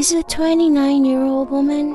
She's a 29-year-old woman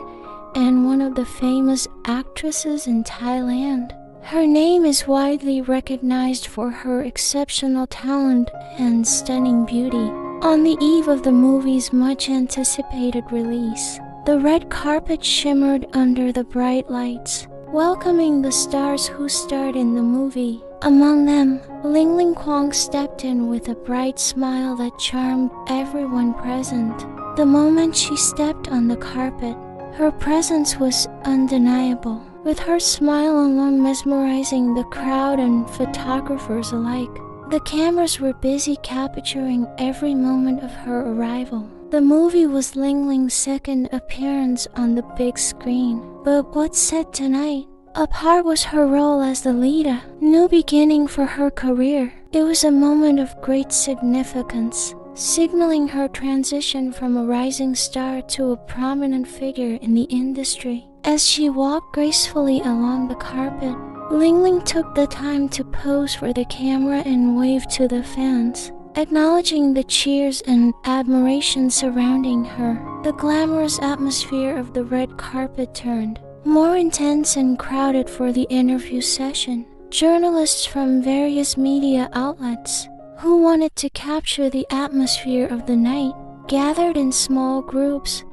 and one of the famous actresses in Thailand. Her name is widely recognized for her exceptional talent and stunning beauty. On the eve of the movie's much-anticipated release, the red carpet shimmered under the bright lights, welcoming the stars who starred in the movie. Among them, Lingling Kwong stepped in with a bright smile that charmed everyone present. The moment she stepped on the carpet, her presence was undeniable, with her smile alone mesmerizing the crowd and photographers alike. The cameras were busy capturing every moment of her arrival. The movie was Lingling's second appearance on the big screen. But what's set tonight? A part was her role as the lead, a new beginning for her career. It was a moment of great significance, signaling her transition from a rising star to a prominent figure in the industry. As she walked gracefully along the carpet, Lingling took the time to pose for the camera and wave to the fans, acknowledging the cheers and admiration surrounding her. The glamorous atmosphere of the red carpet turned more intense and crowded for the interview session. Journalists from various media outlets who wanted to capture the atmosphere of the night gathered in small groups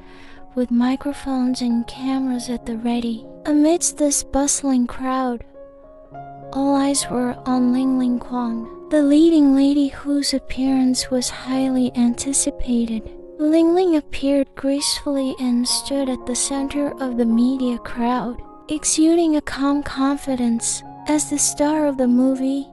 with microphones and cameras at the ready. Amidst this bustling crowd, all eyes were on Lingling Kwong, the leading lady whose appearance was highly anticipated. Lingling appeared gracefully and stood at the center of the media crowd, exuding a calm confidence. As the star of the movie,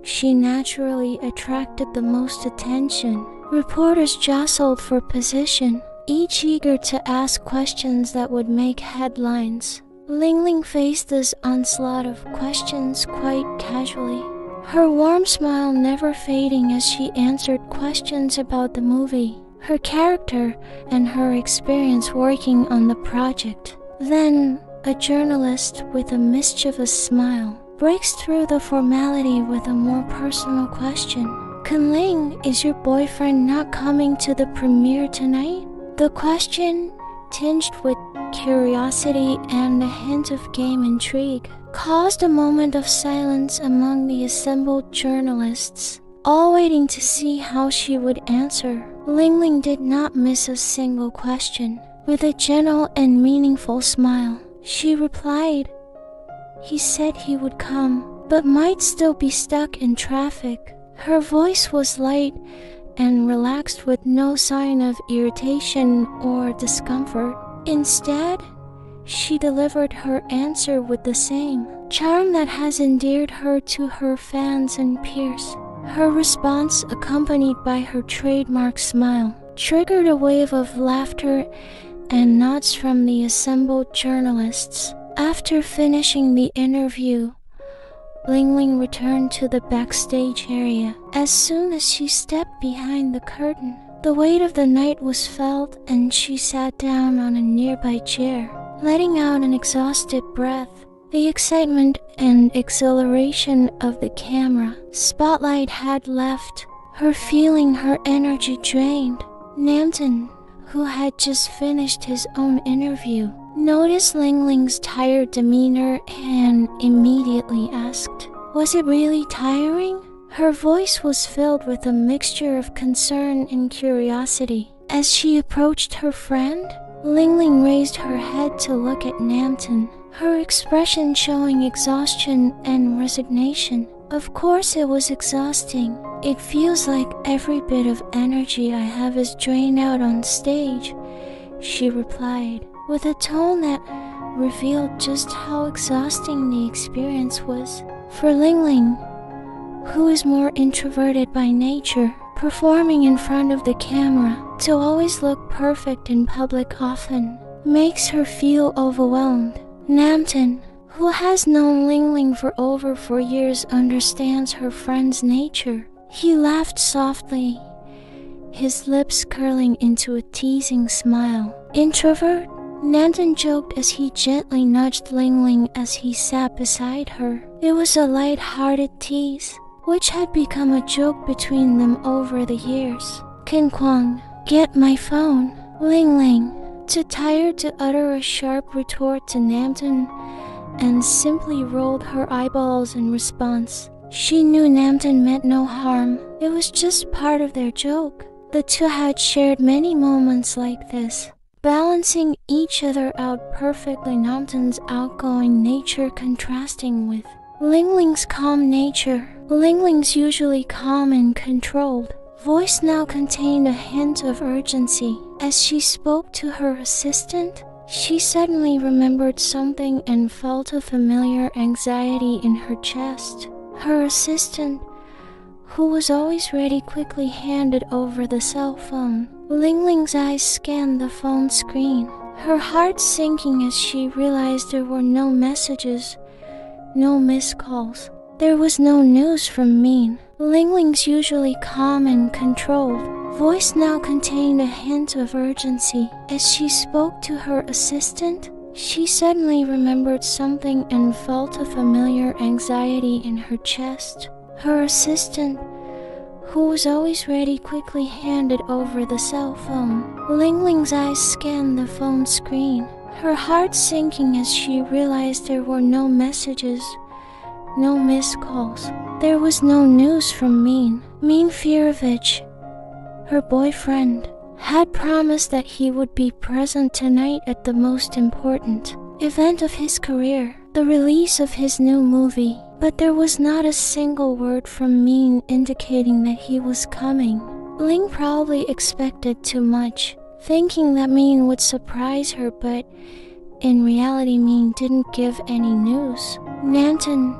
she naturally attracted the most attention. Reporters jostled for position, each eager to ask questions that would make headlines. Lingling faced this onslaught of questions quite casually, her warm smile never fading as she answered questions about the movie, her character, and her experience working on the project. Then, a journalist with a mischievous smile breaks through the formality with a more personal question. "Kun Ling, is your boyfriend not coming to the premiere tonight?" The question, tinged with curiosity and a hint of game intrigue, caused a moment of silence among the assembled journalists, all waiting to see how she would answer. Lingling did not miss a single question. With a gentle and meaningful smile, she replied, "He said he would come, but might still be stuck in traffic." Her voice was light and relaxed with no sign of irritation or discomfort. Instead, she delivered her answer with the same charm that has endeared her to her fans and peers. Her response, accompanied by her trademark smile, triggered a wave of laughter and nods from the assembled journalists. After finishing the interview, Lingling returned to the backstage area. As soon as she stepped behind the curtain, the weight of the night was felt and she sat down on a nearby chair, letting out an exhausted breath. The excitement and exhilaration of the camera spotlight had left her, feeling her energy drained. Namton, who had just finished his own interview, noticed Lingling's tired demeanor and immediately asked, "Was it really tiring?" Her voice was filled with a mixture of concern and curiosity. As she approached her friend, Lingling raised her head to look at Namton, her expression showing exhaustion and resignation. "Of course it was exhausting. It feels like every bit of energy I have is drained out on stage," she replied, with a tone that revealed just how exhausting the experience was. For Lingling, who is more introverted by nature, performing in front of the camera to always look perfect in public often makes her feel overwhelmed. Namton, who has known Lingling for over 4 years, understands her friend's nature. He laughed softly, his lips curling into a teasing smile. "Introvert?" Namton joked as he gently nudged Lingling as he sat beside her. It was a light-hearted tease, which had become a joke between them over the years. "King Kwong, get my phone." Lingling, too tired to utter a sharp retort to Namtan, and simply rolled her eyeballs in response. She knew Namtan meant no harm. It was just part of their joke. The two had shared many moments like this, balancing each other out perfectly, Namtan's outgoing nature contrasting with Lingling's calm nature. Lingling's usually calm and controlled voice now contained a hint of urgency. As she spoke to her assistant, she suddenly remembered something and felt a familiar anxiety in her chest. Her assistant, who was always ready, quickly handed over the cell phone. Lingling's eyes scanned the phone screen, her heart sinking as she realized there were no messages, no missed calls. There was no news from Min. Lingling's usually calm and controlled voice now contained a hint of urgency. As she spoke to her assistant, she suddenly remembered something and felt a familiar anxiety in her chest. Her assistant, who was always ready, quickly handed over the cell phone. Lingling's eyes scanned the phone screen, her heart sinking as she realized there were no messages, no missed calls. There was no news from Min Firovich. Her boyfriend had promised that he would be present tonight at the most important event of his career, the release of his new movie. But there was not a single word from Min indicating that he was coming. Ling probably expected too much, thinking that Min would surprise her, but in reality Min didn't give any news. Namtan,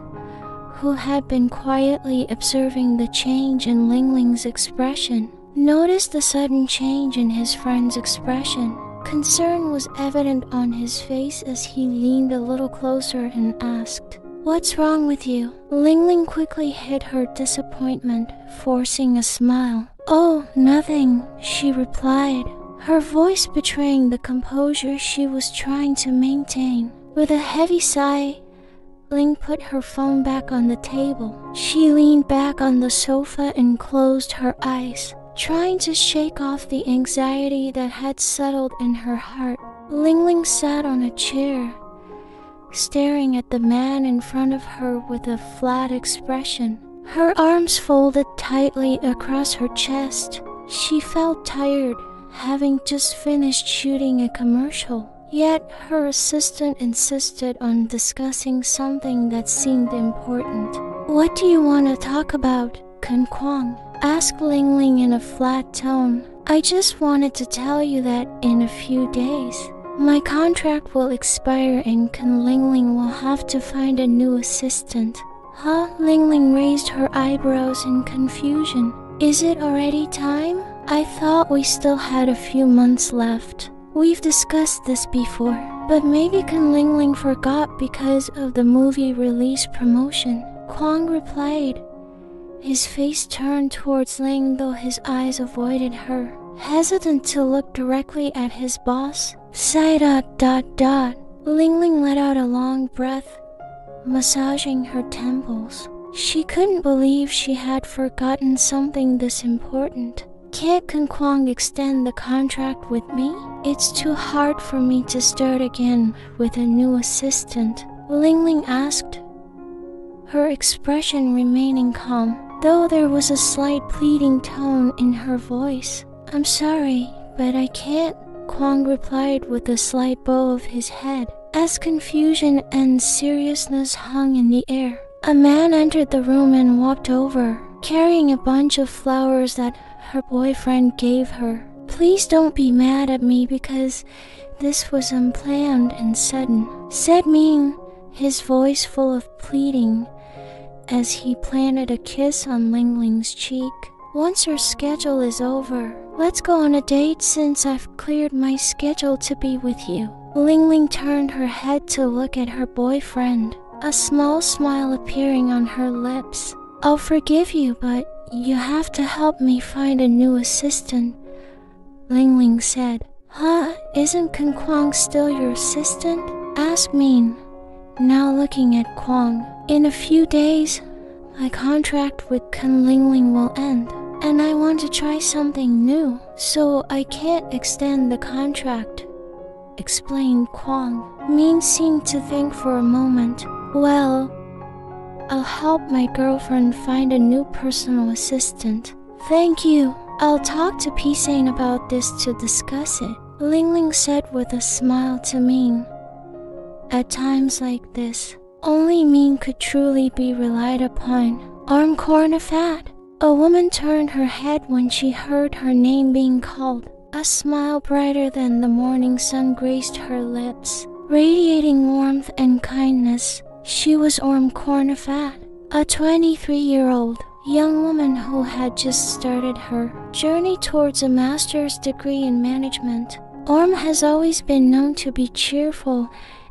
who had been quietly observing the change in Lingling's expression, noticed the sudden change in his friend's expression. Concern was evident on his face as he leaned a little closer and asked, "What's wrong with you?" Lingling quickly hid her disappointment, forcing a smile. "Oh, nothing," she replied, her voice betraying the composure she was trying to maintain. With a heavy sigh, Ling put her phone back on the table. She leaned back on the sofa and closed her eyes, trying to shake off the anxiety that had settled in her heart. Lingling sat on a chair, staring at the man in front of her with a flat expression, her arms folded tightly across her chest. She felt tired, having just finished shooting a commercial. Yet her assistant insisted on discussing something that seemed important. "What do you want to talk about, Kwong?" asked Lingling in a flat tone. "I just wanted to tell you that in a few days, my contract will expire and Lingling will have to find a new assistant." "Huh?" Lingling raised her eyebrows in confusion. "Is it already time? I thought we still had a few months left." "We've discussed this before, but maybe Lingling forgot because of the movie release promotion," Kwong replied. His face turned towards Ling, though his eyes avoided her, hesitant to look directly at his boss. Sigh ... Lingling let out a long breath, massaging her temples. She couldn't believe she had forgotten something this important. "Can't Kwong extend the contract with me? It's too hard for me to start again with a new assistant," Lingling asked, her expression remaining calm, though there was a slight pleading tone in her voice. "I'm sorry, but I can't," Kwong replied with a slight bow of his head, as confusion and seriousness hung in the air. A man entered the room and walked over, carrying a bunch of flowers that her boyfriend gave her. "Please don't be mad at me because this was unplanned and sudden," said Min, his voice full of pleading, as he planted a kiss on Lingling's cheek. "Once your schedule is over, let's go on a date since I've cleared my schedule to be with you." Lingling turned her head to look at her boyfriend, a small smile appearing on her lips. "I'll forgive you, but you have to help me find a new assistant," Lingling said. "Huh? Isn't Kwong still your assistant?" asked Min, now looking at Kwong. "In a few days, my contract with Lingling will end, and I want to try something new, so I can't extend the contract," explained Kwong. Min seemed to think for a moment. "Well, I'll help my girlfriend find a new personal assistant." "Thank you. I'll talk to Pisane about this to discuss it," Lingling said with a smile to Min. At times like this, only Min could truly be relied upon. "Orm Kornnaphat." A woman turned her head when she heard her name being called. A smile brighter than the morning sun graced her lips, radiating warmth and kindness. She was Orm Kornnaphat, a 23-year-old young woman who had just started her journey towards a master's degree in management. Orm has always been known to be cheerful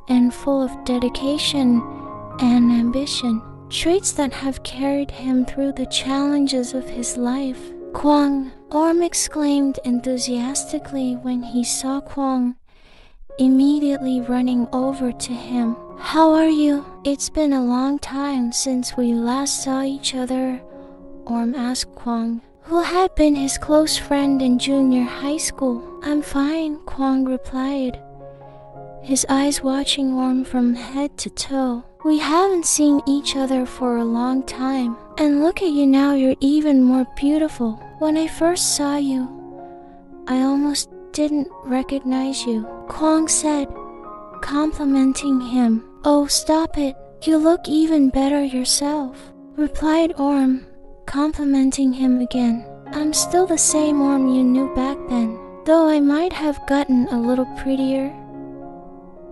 and full of dedication and ambition, traits that have carried him through the challenges of his life. "Kwong!" Orm exclaimed enthusiastically when he saw Kwong, immediately running over to him. "How are you? It's been a long time since we last saw each other," Orm asked Kwong, who had been his close friend in junior high school. "I'm fine," Kwong replied, his eyes watching Orm from head to toe. "We haven't seen each other for a long time, and look at you now, you're even more beautiful. When I first saw you, I almost didn't recognize you," Kwong said, complimenting him. "Oh, stop it. You look even better yourself," replied Orm, complimenting him again. "I'm still the same Orm you knew back then, though I might have gotten a little prettier,"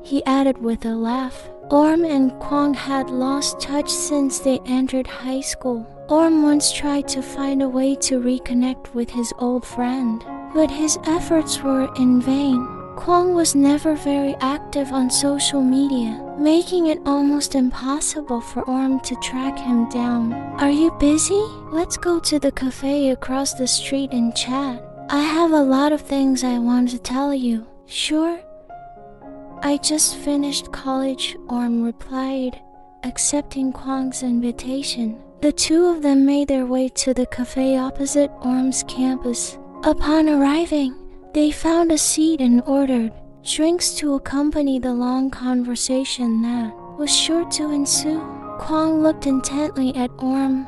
he added with a laugh. Orm and Kwong had lost touch since they entered high school. Orm once tried to find a way to reconnect with his old friend, but his efforts were in vain. Kwong was never very active on social media, making it almost impossible for Orm to track him down. "Are you busy? Let's go to the cafe across the street and chat. I have a lot of things I want to tell you." "Sure. I just finished college," Orm replied, accepting Kwong's invitation. The two of them made their way to the cafe opposite Orm's campus. Upon arriving, they found a seat and ordered drinks to accompany the long conversation that was sure to ensue. Kwong looked intently at Orm,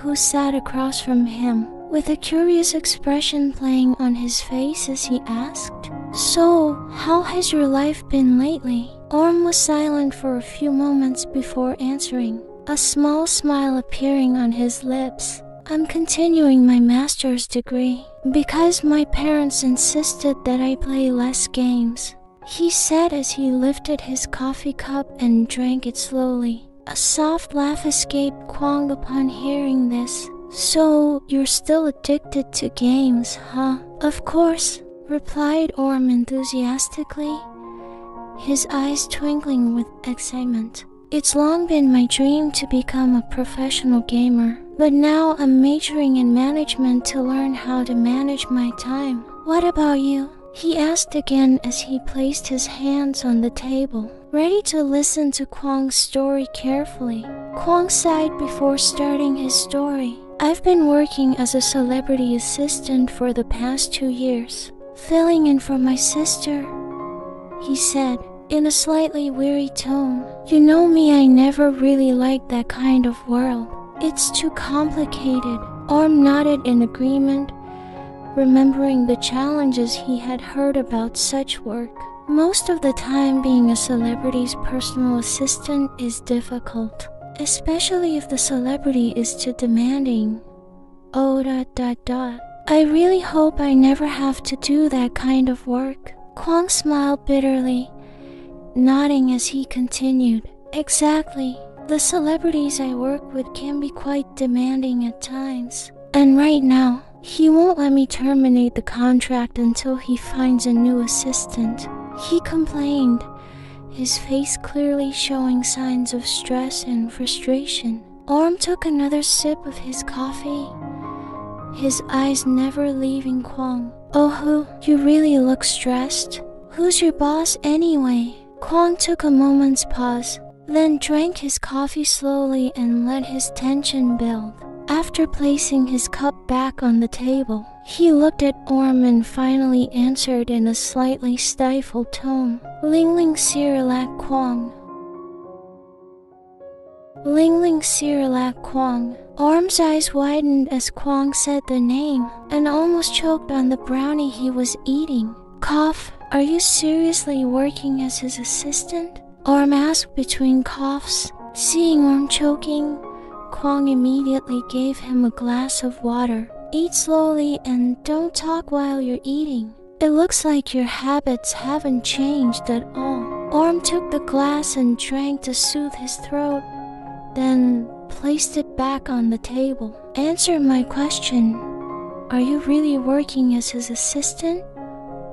who sat across from him, with a curious expression playing on his face as he asked, "So, how has your life been lately?" Orm was silent for a few moments before answering, a small smile appearing on his lips. "I'm continuing my master's degree because my parents insisted that I play less games," he said as he lifted his coffee cup and drank it slowly. A soft laugh escaped Kwong upon hearing this. "So, you're still addicted to games, huh?" "Of course," replied Orm enthusiastically, his eyes twinkling with excitement. "It's long been my dream to become a professional gamer, but now I'm majoring in management to learn how to manage my time." "What about you?" he asked again as he placed his hands on the table, ready to listen to Kwong's story carefully. Kwong sighed before starting his story. "I've been working as a celebrity assistant for the past 2 years, filling in for my sister," he said, in a slightly weary tone. "You know me, I never really liked that kind of world. It's too complicated." Orm nodded in agreement, remembering the challenges he had heard about such work. Most of the time, being a celebrity's personal assistant is difficult, especially if the celebrity is too demanding. I really hope I never have to do that kind of work." Kwong smiled bitterly, nodding as he continued. "Exactly. The celebrities I work with can be quite demanding at times. And right now, he won't let me terminate the contract until he finds a new assistant," he complained, his face clearly showing signs of stress and frustration. Orm took another sip of his coffee, his eyes never leaving Kwong. "Oh, you really look stressed. Who's your boss anyway?" Kwong took a moment's pause, then drank his coffee slowly and let his tension build. After placing his cup back on the table, he looked at Orm and finally answered in a slightly stifled tone, "Lingling Sirilak Kwong." Lingling Sirilak Kwong. Orm's eyes widened as Kwong said the name and almost choked on the brownie he was eating. Cough, are you seriously working as his assistant? Orm asked between coughs. Seeing Orm choking, Kwong immediately gave him a glass of water. Eat slowly and don't talk while you're eating. It looks like your habits haven't changed at all. Orm took the glass and drank to soothe his throat, then placed it back on the table. Answer my question. Are you really working as his assistant?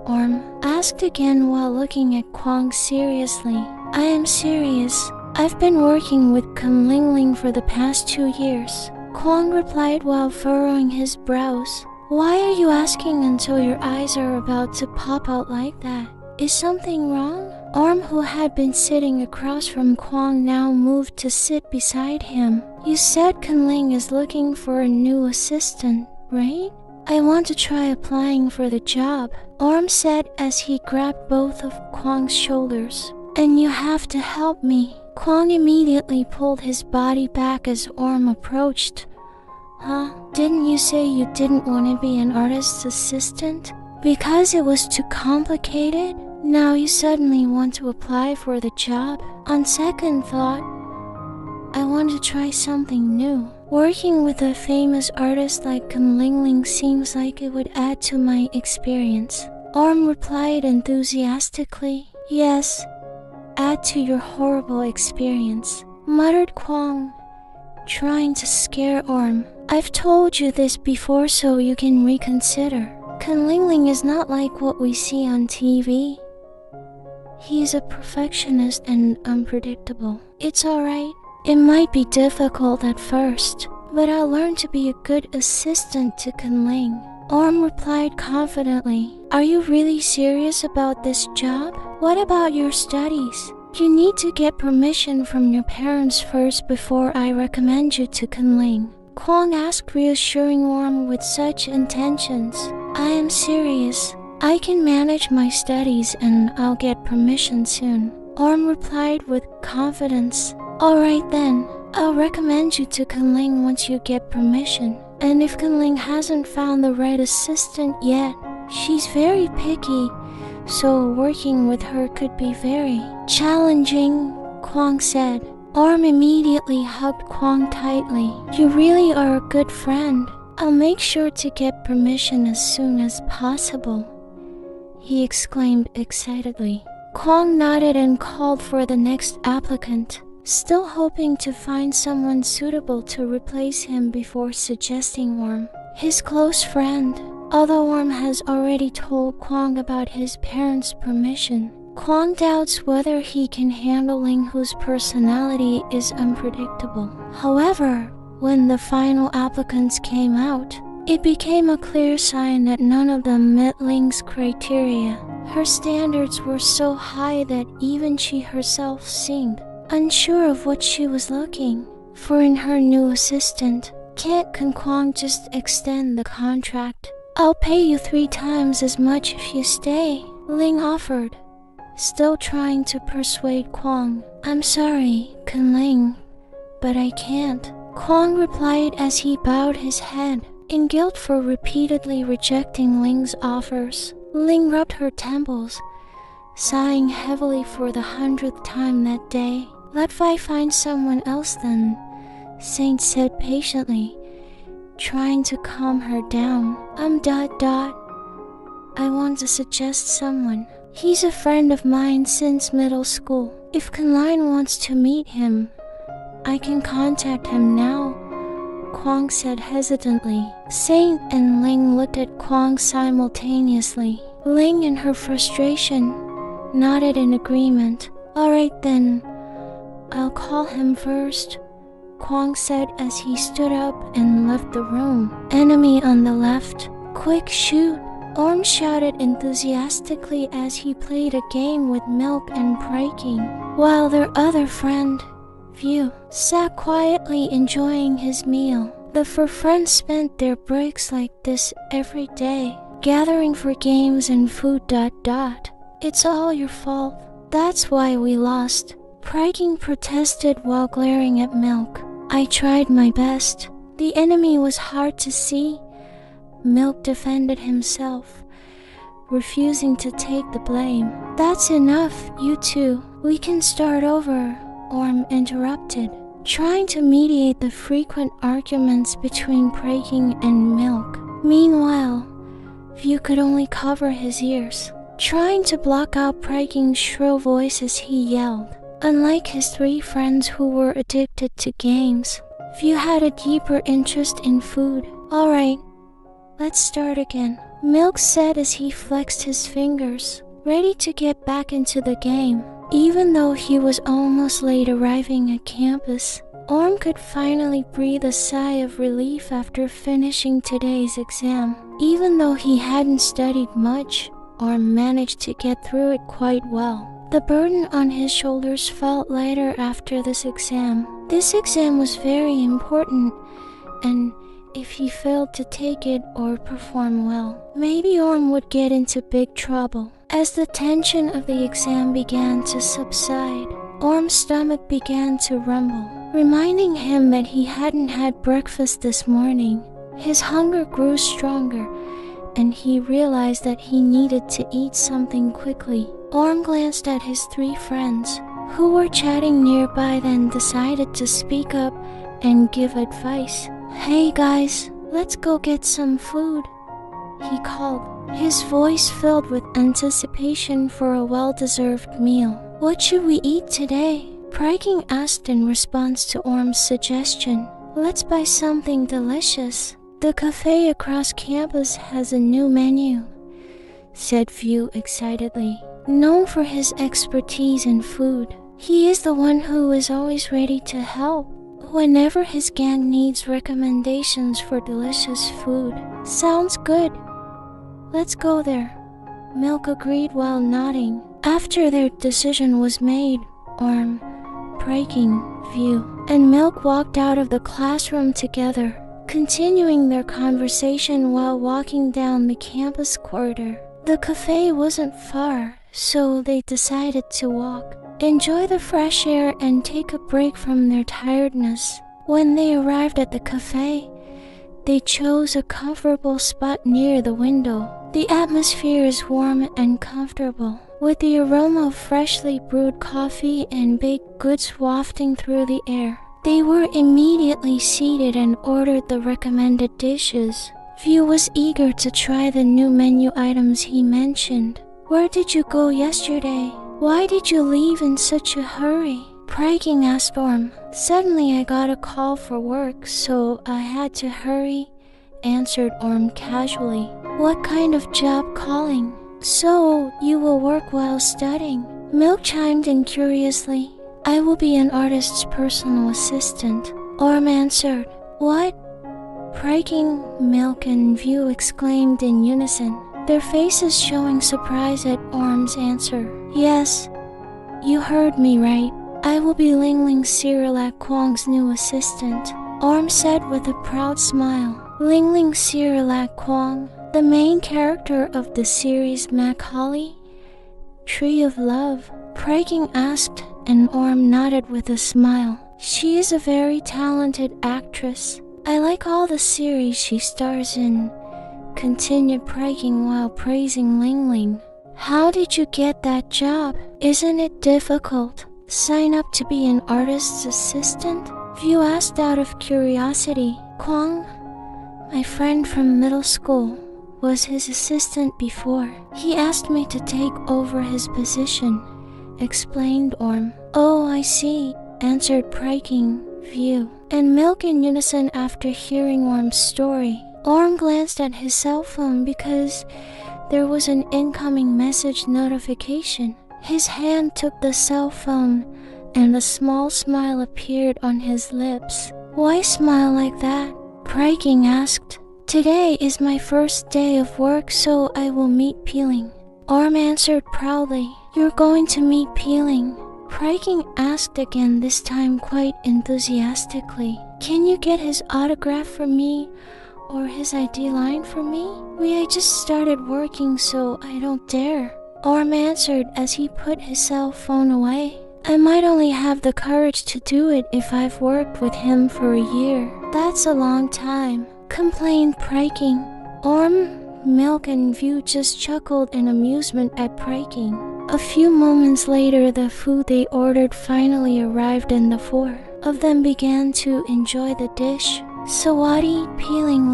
Orm asked again while looking at Kwong seriously. I am serious. I've been working with Lingling for the past 2 years. Kwong replied while furrowing his brows. Why are you asking until your eyes are about to pop out like that? Is something wrong? Orm, who had been sitting across from Kwong, now moved to sit beside him. You said Lingling is looking for a new assistant, right? I want to try applying for the job, Orm said as he grabbed both of Kwong's shoulders. And you have to help me. Kwong immediately pulled his body back as Orm approached. Huh? Didn't you say you didn't want to be an artist's assistant? Because it was too complicated? Now you suddenly want to apply for the job? On second thought, I want to try something new. Working with a famous artist like Lingling seems like it would add to my experience. Orm replied enthusiastically. Yes, add to your horrible experience, muttered Kwong, trying to scare Orm. I've told you this before so you can reconsider. Lingling is not like what we see on TV. He's a perfectionist and unpredictable. It's alright. It might be difficult at first, but I'll learn to be a good assistant to Lingling. Orm replied confidently. Are you really serious about this job? What about your studies? You need to get permission from your parents first before I recommend you to Lingling. Kwong asked, reassuring Orm with such intentions. I am serious. I can manage my studies and I'll get permission soon. Orm replied with confidence. Alright then, I'll recommend you to Lingling once you get permission. And if Lingling hasn't found the right assistant yet, she's very picky, so working with her could be very challenging, Kwong said. Orm immediately hugged Kwong tightly. You really are a good friend. I'll make sure to get permission as soon as possible, he exclaimed excitedly. Kwong nodded and called for the next applicant, still hoping to find someone suitable to replace him before suggesting Orm, his close friend. Although Orm has already told Kwong about his parents' permission, Kwong doubts whether he can handle Ling, whose personality is unpredictable. However, when the final applicants came out, it became a clear sign that none of them met Ling's criteria. Her standards were so high that even she herself seemed unsure of what she was looking for in her new assistant. Can't Kwong just extend the contract? I'll pay you 3 times as much if you stay, Ling offered, still trying to persuade Kwong. I'm sorry, Ling, but I can't, Kwong replied as he bowed his head in guilt for repeatedly rejecting Ling's offers. Ling rubbed her temples, sighing heavily for the 100th time that day. Let I find someone else then, Saint said patiently, trying to calm her down. I want to suggest someone. He's a friend of mine since middle school. If Lingling wants to meet him, I can contact him now, Kwong said hesitantly. Saint and Ling looked at Kwong simultaneously. Ling, in her frustration, nodded in agreement. Alright then, I'll call him first, Kwong said as he stood up and left the room. Enemy on the left. Quick, shoot, Orm shouted enthusiastically as he played a game with Milk and Priking, while their other friend, View, sat quietly enjoying his meal. The four friends spent their breaks like this every day, gathering for games and food. It's all your fault. That's why we lost. Priking protested while glaring at Milk. I tried my best. The enemy was hard to see. Milk defended himself, refusing to take the blame. That's enough, you two. We can start over, Orm interrupted, trying to mediate the frequent arguments between Priking and Milk. Meanwhile, View could only cover his ears, trying to block out Priking's shrill voice as he yelled. Unlike his three friends who were addicted to games, View had a deeper interest in food. Alright, let's start again, Milk said as he flexed his fingers, ready to get back into the game. Even though he was almost late arriving at campus, Orm could finally breathe a sigh of relief after finishing today's exam. Even though he hadn't studied much, Orm managed to get through it quite well. The burden on his shoulders felt lighter after this exam. This exam was very important, and if he failed to take it or perform well, maybe Orm would get into big trouble. As the tension of the exam began to subside, Orm's stomach began to rumble, reminding him that he hadn't had breakfast this morning. His hunger grew stronger, and he realized that he needed to eat something quickly. Orm glanced at his three friends, who were chatting nearby, then decided to speak up and give advice. Hey guys, let's go get some food, he called, his voice filled with anticipation for a well-deserved meal. What should we eat today? Priking asked in response to Orm's suggestion. Let's buy something delicious. The cafe across campus has a new menu, said View excitedly. Known for his expertise in food, he is the one who is always ready to help whenever his gang needs recommendations for delicious food. Sounds good. Let's go there, Milk agreed while nodding. After their decision was made, Orm, Priking, View, and Milk walked out of the classroom together, continuing their conversation while walking down the campus corridor. The cafe wasn't far, so they decided to walk, enjoy the fresh air, and take a break from their tiredness. When they arrived at the cafe, they chose a comfortable spot near the window. The atmosphere is warm and comfortable, with the aroma of freshly brewed coffee and baked goods wafting through the air. They were immediately seated and ordered the recommended dishes. View was eager to try the new menu items he mentioned. Where did you go yesterday? Why did you leave in such a hurry? Priking asked Orm. Suddenly I got a call for work, so I had to hurry, answered Orm casually. What kind of job calling? So, you will work while studying? Milk chimed in curiously. I will be an artist's personal assistant, Orm answered. What? Priking, Milk, and View exclaimed in unison, their faces showing surprise at Orm's answer. Yes, you heard me right. I will be Lingling Sirilak Kwong's new assistant, Orm said with a proud smile. Lingling Sirilak Kwong, the main character of the series Macaulay, Tree of Love, Priking asked, and Orm nodded with a smile. She is a very talented actress. I like all the series she stars in, continued Priking while praising Lingling. How did you get that job? Isn't it difficult? Sign up to be an artist's assistant? View asked out of curiosity. Kwong, my friend from middle school, was his assistant before. He asked me to take over his position, explained Orm. Oh, I see, answered Priking, View, and Milk in unison after hearing Orm's story. Orm glanced at his cell phone because there was an incoming message notification. His hand took the cell phone, and a small smile appeared on his lips. Why smile like that? Priking asked. Today is my first day of work, so I will meet Peeling. Orm answered proudly. You're going to meet Peeling? Priking asked again, this time quite enthusiastically. Can you get his autograph for me or his ID line for me? I just started working, so I don't dare. Orm answered as he put his cell phone away. I might only have the courage to do it if I've worked with him for a year. That's a long time, complained Priking. Orm, Milk, and View just chuckled in amusement at Priking. A few moments later, the food they ordered finally arrived and the four of them began to enjoy the dish. Sawadi, peeling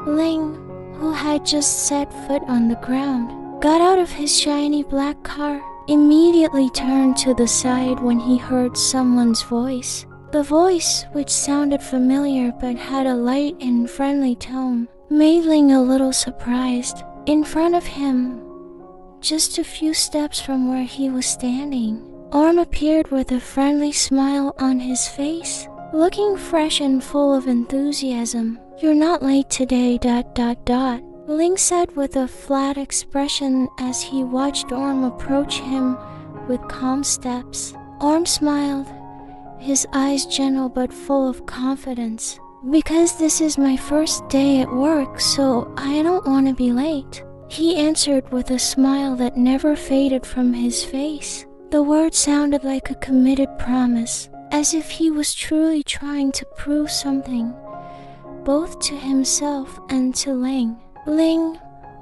Ling, who had just set foot on the ground, got out of his shiny black car, immediately turned to the side when he heard someone's voice. The voice, which sounded familiar but had a light and friendly tone, made Ling a little surprised. In front of him, just a few steps from where he was standing, Orm appeared with a friendly smile on his face, looking fresh and full of enthusiasm. You're not late today, ... Ling said with a flat expression as he watched Orm approach him with calm steps. Orm smiled, his eyes gentle but full of confidence. Because this is my first day at work, so I don't want to be late, he answered with a smile that never faded from his face. The words sounded like a committed promise, as if he was truly trying to prove something, both to himself and to Ling. Ling,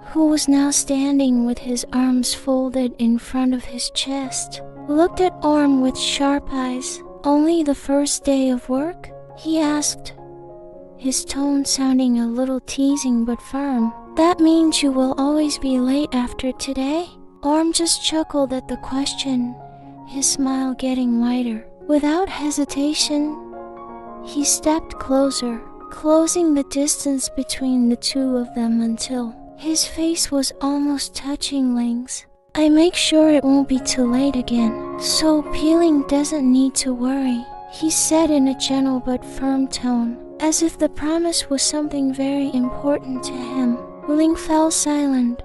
who was now standing with his arms folded in front of his chest, looked at Orm with sharp eyes. Only the first day of work? He asked, his tone sounding a little teasing but firm. That means you will always be late after today? Orm just chuckled at the question, his smile getting wider. Without hesitation, he stepped closer, closing the distance between the two of them until his face was almost touching Ling's. I make sure it won't be too late again, so Peeling doesn't need to worry, he said in a gentle but firm tone, as if the promise was something very important to him. Ling fell silent,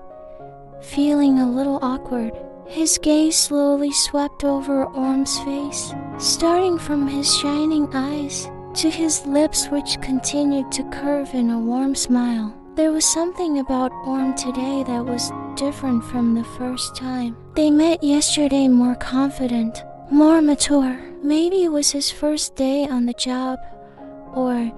feeling a little awkward. His gaze slowly swept over Orm's face, starting from his shining eyes to his lips, which continued to curve in a warm smile. There was something about Orm today that was different from the first time they met yesterday, more confident, more mature. Maybe it was his first day on the job, or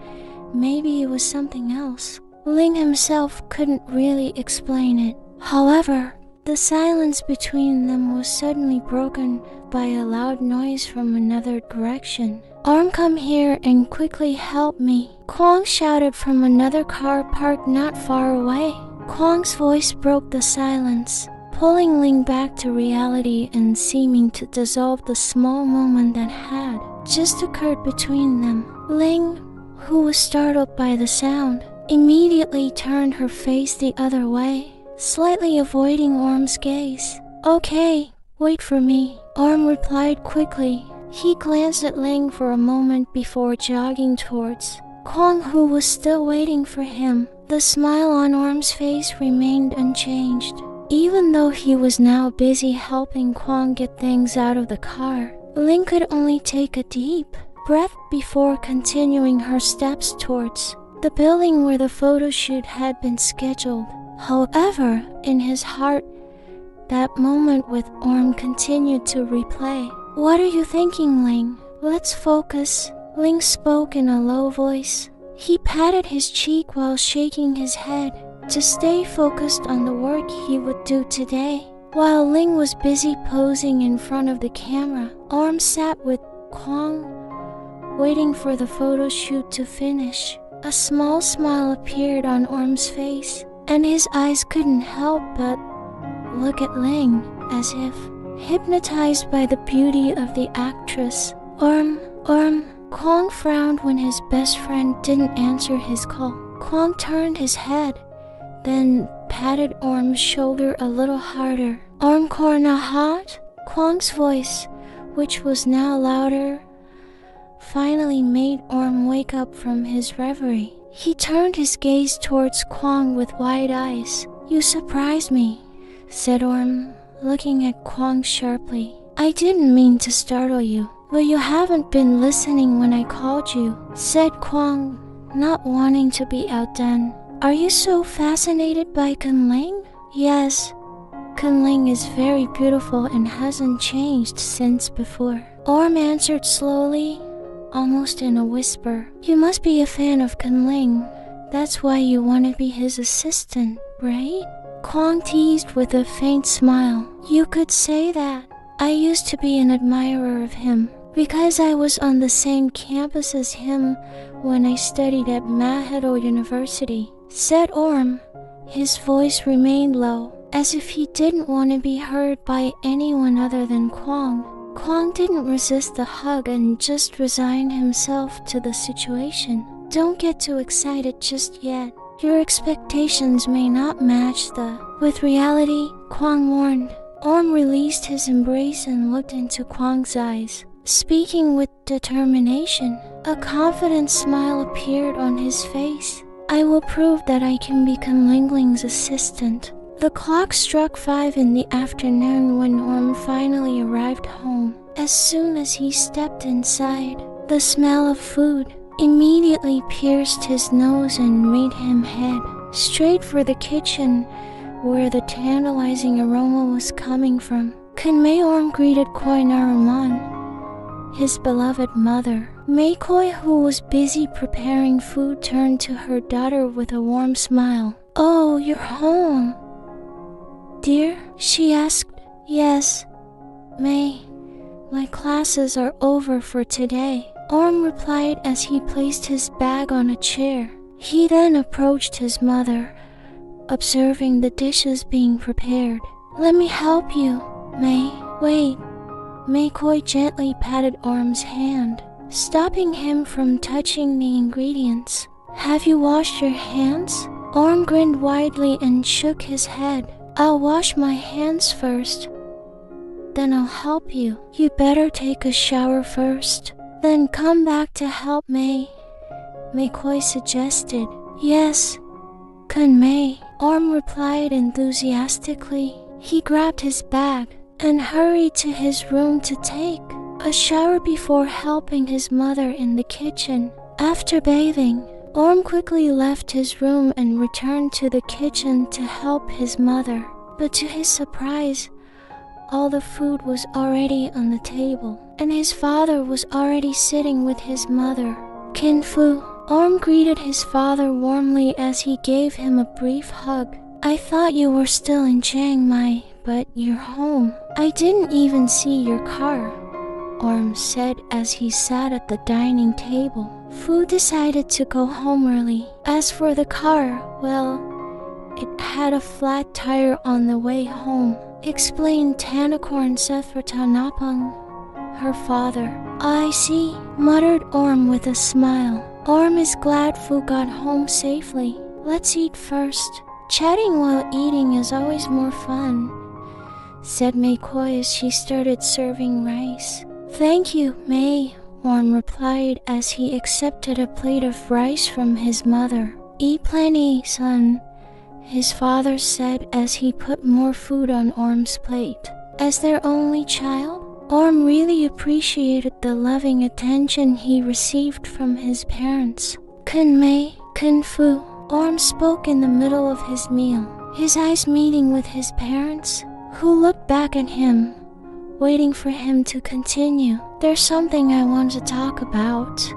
maybe it was something else. Ling himself couldn't really explain it. However, the silence between them was suddenly broken by a loud noise from another direction. Orm, come here and quickly help me, Kwong shouted from another car parked not far away. Kwong's voice broke the silence, pulling Ling back to reality and seeming to dissolve the small moment that had just occurred between them. Ling, who was startled by the sound, immediately turned her face the other way, slightly avoiding Orm's gaze. Okay, wait for me, Orm replied quickly. He glanced at Ling for a moment before jogging towards Kwong, who was still waiting for him. The smile on Orm's face remained unchanged, even though he was now busy helping Kwong get things out of the car. Ling could only take a deep breath before continuing her steps towards the building where the photo shoot had been scheduled. However, in his heart, that moment with Orm continued to replay. What are you thinking, Ling? Let's focus, Ling spoke in a low voice. He patted his cheek while shaking his head to stay focused on the work he would do today. While Ling was busy posing in front of the camera, Orm sat with Kwong, waiting for the photo shoot to finish. A small smile appeared on Orm's face, and his eyes couldn't help but look at Ling, as if hypnotized by the beauty of the actress. Orm, Kwong frowned when his best friend didn't answer his call. Kwong turned his head, then patted Orm's shoulder a little harder. Orm Kornnaphat? Kwong's voice, which was now louder, finally made Orm wake up from his reverie. He turned his gaze towards Kwong with wide eyes. You surprised me, said Orm, looking at Kwong sharply. I didn't mean to startle you. But you haven't been listening when I called you, said Kwong, not wanting to be outdone. Are you so fascinated by Lingling? Yes. Lingling is very beautiful and hasn't changed since before. Orm answered slowly, almost in a whisper. You must be a fan of Lingling. That's why you want to be his assistant, right? Kwong teased with a faint smile. You could say that. I used to be an admirer of him because I was on the same campus as him when I studied at Mahidol University, said Orm. His voice remained low, as if he didn't want to be heard by anyone other than Kwong. Kwong didn't resist the hug and just resigned himself to the situation. Don't get too excited just yet. Your expectations may not match with reality, Kwong warned. Orm released his embrace and looked into Kwong's eyes, speaking with determination. A confident smile appeared on his face. I will prove that I can become Lingling's assistant. The clock struck 5 in the afternoon when Orm finally arrived home. As soon as he stepped inside, the smell of food immediately pierced his nose and made him head straight for the kitchen where the tantalizing aroma was coming from. Orm greeted Kornnaphat, his beloved mother. Koi, who was busy preparing food, turned to her daughter with a warm smile. Oh, you're home, dear? She asked. Yes, May. My classes are over for today, Orm replied as he placed his bag on a chair. He then approached his mother, observing the dishes being prepared. Let me help you, May. Wait. Koi gently patted Orm's hand, stopping him from touching the ingredients. Have you washed your hands? Orm grinned widely and shook his head. I'll wash my hands first. Then I'll help you. You better take a shower first, then come back to help May. Koi suggested. Yes, May. Orm replied enthusiastically. He grabbed his bag and hurried to his room to take a shower before helping his mother in the kitchen. After bathing, Orm quickly left his room and returned to the kitchen to help his mother. But to his surprise, all the food was already on the table, and his father was already sitting with his mother. Kinfu. Orm greeted his father warmly as he gave him a brief hug. I thought you were still in Chiang Mai, but you're home. I didn't even see your car, Orm said as he sat at the dining table. Fu decided to go home early. As for the car, well, it had a flat tire on the way home, explained Kornnaphat, her father. I see, muttered Orm with a smile. Orm is glad Fu got home safely. Let's eat first. Chatting while eating is always more fun, said Koi as she started serving rice. Thank you, May, Orm replied as he accepted a plate of rice from his mother. Eat plenty, son, his father said as he put more food on Orm's plate. As their only child, Orm really appreciated the loving attention he received from his parents. May, Fu, Orm spoke in the middle of his meal, his eyes meeting with his parents, who looked back at him, waiting for him to continue. There's something I want to talk about.